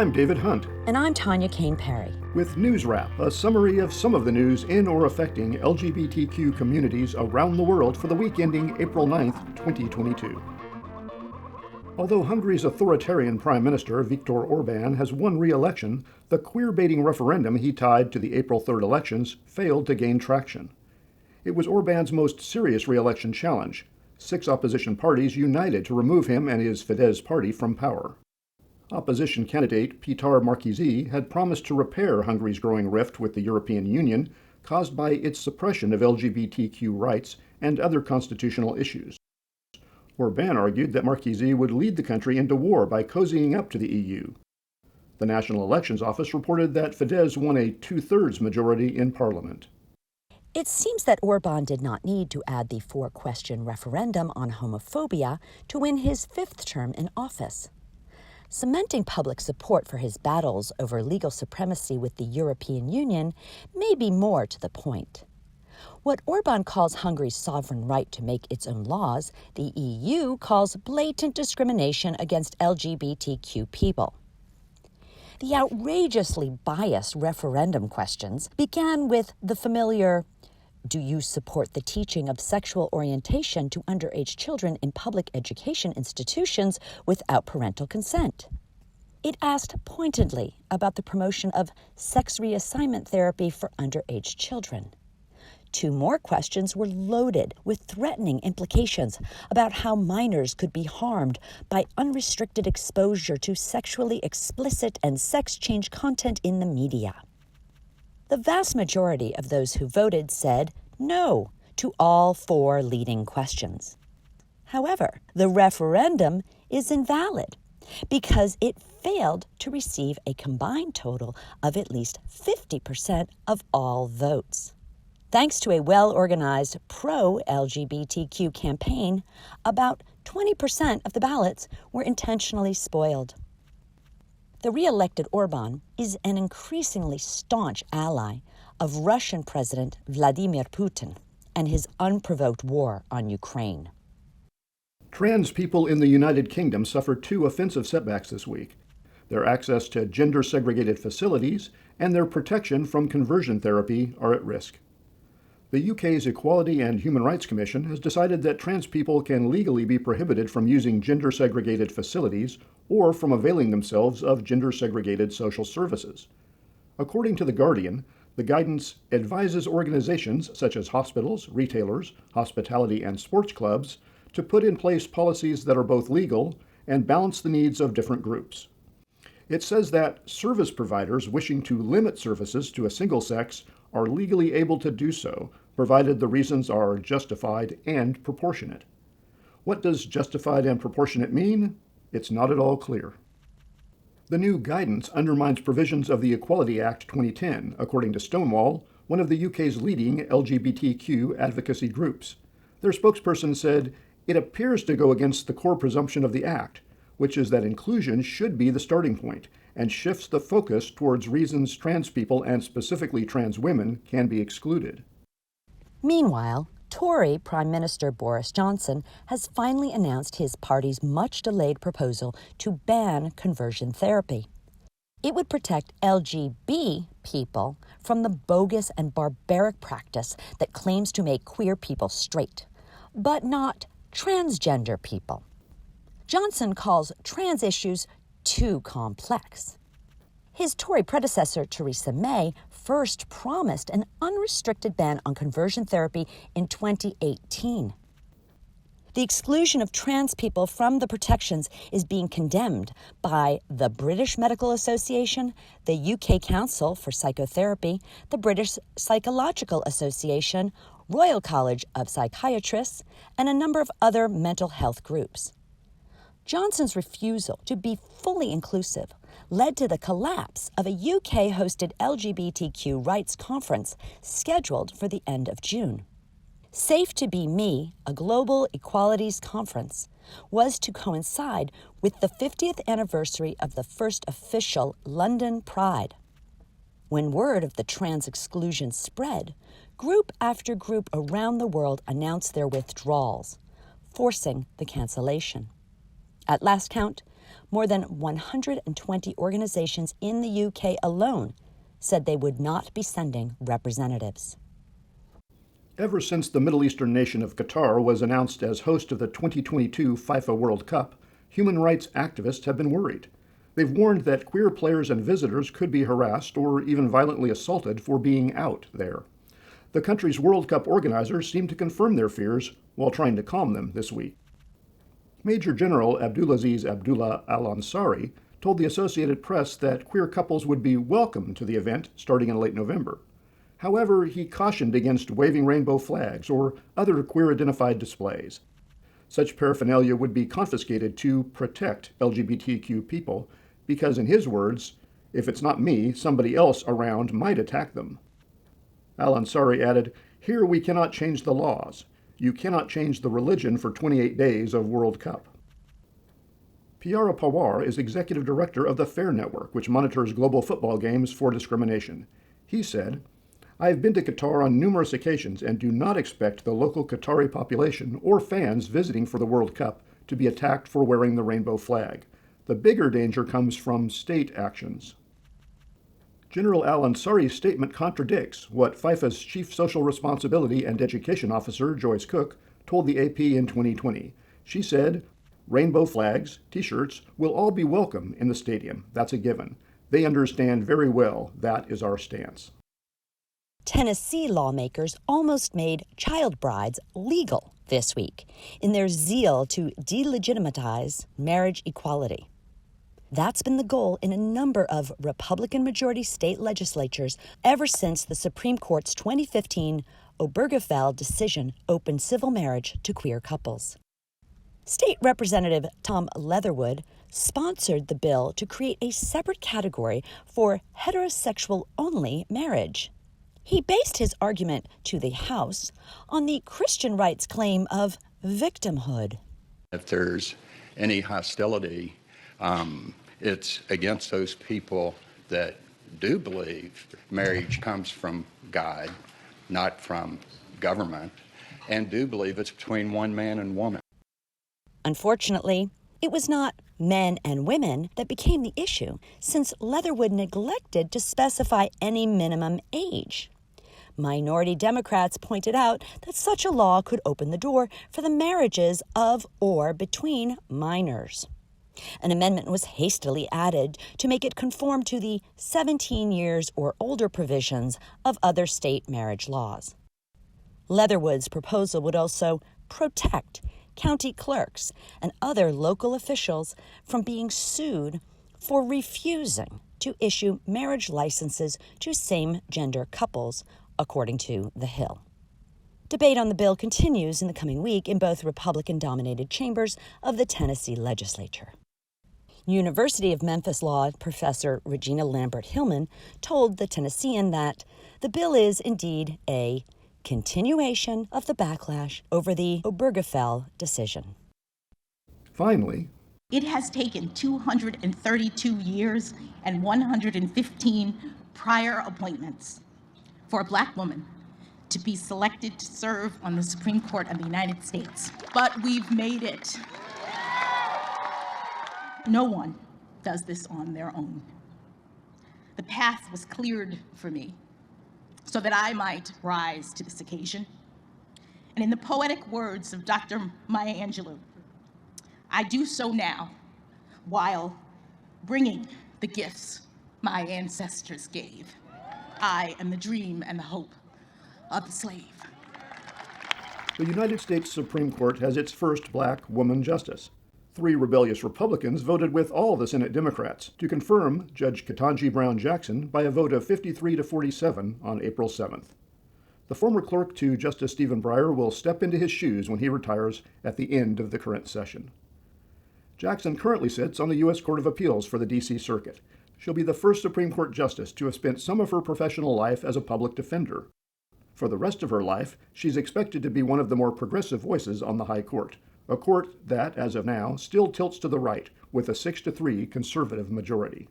I'm David Hunt. And I'm Tanya Kane-Perry. With NewsWrap, a summary of some of the news in or affecting LGBTQ communities around the world for the week ending April 9th, 2022. Although Hungary's authoritarian Prime Minister Viktor Orban has won re-election, the queer-baiting referendum he tied to the April 3rd elections failed to gain traction. It was Orban's most serious re-election challenge. 6 opposition parties united to remove him and his Fidesz party from power. Opposition candidate Péter Márkizai had promised to repair Hungary's growing rift with the European Union caused by its suppression of LGBTQ rights and other constitutional issues. Orban argued that Márkizai would lead the country into war by cozying up to the EU. The National Elections Office reported that Fidesz won a 2/3 majority in parliament. It seems that Orban did not need to add the 4-question referendum on homophobia to win his 5th term in office. Cementing public support for his battles over legal supremacy with the European Union may be more to the point. What Orban calls Hungary's sovereign right to make its own laws, the EU calls blatant discrimination against LGBTQ people. The outrageously biased referendum questions began with the familiar, "Do you support the teaching of sexual orientation to underage children in public education institutions without parental consent?" It asked pointedly about the promotion of sex reassignment therapy for underage children. 2 more questions were loaded with threatening implications about how minors could be harmed by unrestricted exposure to sexually explicit and sex-change content in the media. The vast majority of those who voted said no to all 4 leading questions. However, the referendum is invalid because it failed to receive a combined total of at least 50% of all votes. Thanks to a well-organized pro-LGBTQ campaign, about 20% of the ballots were intentionally spoiled. The re-elected Orban is an increasingly staunch ally of Russian President Vladimir Putin and his unprovoked war on Ukraine. Trans people in the United Kingdom suffered 2 offensive setbacks this week: their access to gender-segregated facilities and their protection from conversion therapy are at risk. The UK's Equality and Human Rights Commission has decided that trans people can legally be prohibited from using gender-segregated facilities or from availing themselves of gender-segregated social services. According to The Guardian, the guidance advises organizations such as hospitals, retailers, hospitality, and sports clubs to put in place policies that are both legal and balance the needs of different groups. It says that service providers wishing to limit services to a single sex are legally able to do so, provided the reasons are justified and proportionate. What does justified and proportionate mean? It's not at all clear. The new guidance undermines provisions of the Equality Act 2010, according to Stonewall, one of the UK's leading LGBTQ advocacy groups. Their spokesperson said, "It appears to go against the core presumption of the Act, which is that inclusion should be the starting point, and shifts the focus towards reasons trans people and specifically trans women can be excluded." Meanwhile, Tory Prime Minister Boris Johnson has finally announced his party's much-delayed proposal to ban conversion therapy. It would protect LGB people from the bogus and barbaric practice that claims to make queer people straight, but not transgender people. Johnson calls trans issues too complex. His Tory predecessor, Theresa May, first promised an unrestricted ban on conversion therapy in 2018. The exclusion of trans people from the protections is being condemned by the British Medical Association, the UK Council for Psychotherapy, the British Psychological Association, Royal College of Psychiatrists, and a number of other mental health groups. Johnson's refusal to be fully inclusive led to the collapse of a UK-hosted LGBTQ rights conference scheduled for the end of June. Safe to Be Me, a global equalities conference, was to coincide with the 50th anniversary of the first official London Pride. When word of the trans exclusion spread, group after group around the world announced their withdrawals, forcing the cancellation. At last count, more than 120 organizations in the UK alone said they would not be sending representatives. Ever since the Middle Eastern nation of Qatar was announced as host of the 2022 FIFA World Cup, human rights activists have been worried. They've warned that queer players and visitors could be harassed or even violently assaulted for being out there. The country's World Cup organizers seem to confirm their fears while trying to calm them this week. Major General Abdulaziz Abdullah al-Ansari told the Associated Press that queer couples would be welcome to the event starting in late November. However, he cautioned against waving rainbow flags or other queer-identified displays. Such paraphernalia would be confiscated to protect LGBTQ people because, in his words, if it's not me, somebody else around might attack them. Al-Ansari added, "Here we cannot change the laws. You cannot change the religion for 28 days of World Cup." Piara Pawar is executive director of the FAIR Network, which monitors global football games for discrimination. He said, "I have been to Qatar on numerous occasions and do not expect the local Qatari population or fans visiting for the World Cup to be attacked for wearing the rainbow flag. The bigger danger comes from state actions." General al-Ansari's statement contradicts what FIFA's Chief Social Responsibility and Education Officer, Joyce Cook, told the AP in 2020. She said, "Rainbow flags, T-shirts, will all be welcome in the stadium. That's a given. They understand very well that is our stance." Tennessee lawmakers almost made child brides legal this week in their zeal to delegitimize marriage equality. That's been the goal in a number of Republican-majority state legislatures ever since the Supreme Court's 2015 Obergefell decision opened civil marriage to queer couples. State Representative Tom Leatherwood sponsored the bill to create a separate category for heterosexual-only marriage. He based his argument to the House on the Christian rights claim of victimhood. If there's any hostility, it's against those people that do believe marriage comes from God, not from government, and do believe it's between one man and woman. Unfortunately, it was not men and women that became the issue, since Leatherwood neglected to specify any minimum age. Minority Democrats pointed out that such a law could open the door for the marriages of or between minors. An amendment was hastily added to make it conform to the 17 years or older provisions of other state marriage laws. Leatherwood's proposal would also protect county clerks and other local officials from being sued for refusing to issue marriage licenses to same-gender couples, according to The Hill. Debate on the bill continues in the coming week in both Republican-dominated chambers of the Tennessee legislature. University of Memphis law professor Regina Lambert-Hillman told the Tennessean that the bill is indeed a continuation of the backlash over the Obergefell decision. Finally, it has taken 232 years and 115 prior appointments for a Black woman to be selected to serve on the Supreme Court of the United States. But we've made it. No one does this on their own. The path was cleared for me so that I might rise to this occasion. And in the poetic words of Dr. Maya Angelou, I do so now while bringing the gifts my ancestors gave. I am the dream and the hope of the slave. the United States Supreme Court has its first Black woman justice. 3 rebellious Republicans voted with all the Senate Democrats to confirm Judge Ketanji Brown Jackson by a vote of 53 to 47 on April 7th. The former clerk to Justice Stephen Breyer will step into his shoes when he retires at the end of the current session. Jackson currently sits on the U.S. Court of Appeals for the D.C. Circuit. She'll be the first Supreme Court justice to have spent some of her professional life as a public defender. For the rest of her life, she's expected to be one of the more progressive voices on the High Court, a court that, as of now, still tilts to the right with a 6-3 conservative majority.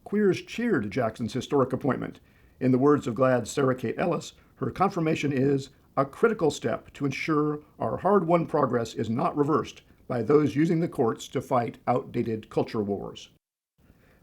Queers cheered Jackson's historic appointment. In the words of GLAAD's Sarah Kate Ellis, her confirmation is a critical step to ensure our hard-won progress is not reversed by those using the courts to fight outdated culture wars.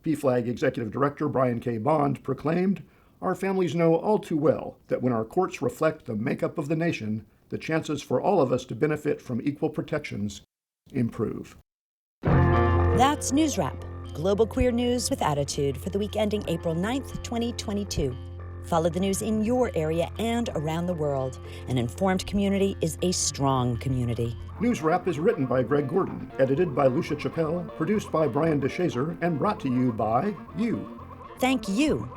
PFLAG Executive Director Brian K. Bond proclaimed, "Our families know all too well that when our courts reflect the makeup of the nation, the chances for all of us to benefit from equal protections improve." That's NewsWrap, global queer news with attitude for the week ending April 9th, 2022. Follow the news in your area and around the world. An informed community is a strong community. NewsWrap is written by Greg Gordon, edited by Lucia Chappelle, produced by Brian DeShazer, and brought to you by you. Thank you.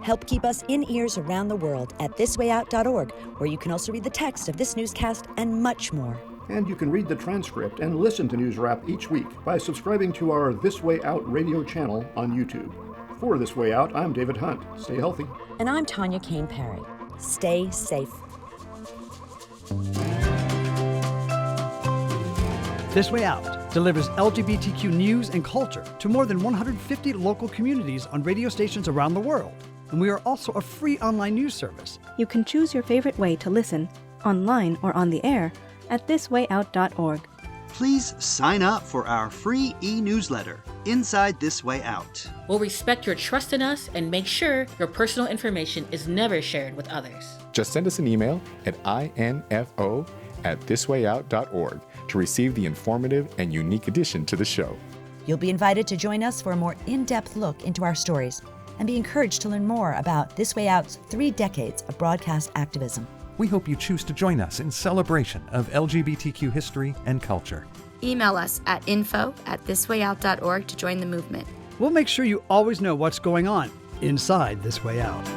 Help keep us in ears around the world at thiswayout.org, where you can also read the text of this newscast and much more. And you can read the transcript and listen to NewsWrap each week by subscribing to our This Way Out radio channel on YouTube. For This Way Out, I'm David Hunt. Stay healthy. And I'm Tanya Kane Perry. Stay safe. This Way Out delivers LGBTQ news and culture to more than 150 local communities on radio stations around the world. And we are also a free online news service. You can choose your favorite way to listen, online or on the air, at thiswayout.org. Please sign up for our free e-newsletter, Inside This Way Out. We'll respect your trust in us and make sure your personal information is never shared with others. Just send us an email at info@thiswayout.org to receive the informative and unique addition to the show. You'll be invited to join us for a more in-depth look into our stories and be encouraged to learn more about This Way Out's 3 decades of broadcast activism. We hope you choose to join us in celebration of LGBTQ history and culture. Email us at info@thiswayout.org to join the movement. We'll make sure you always know what's going on inside This Way Out.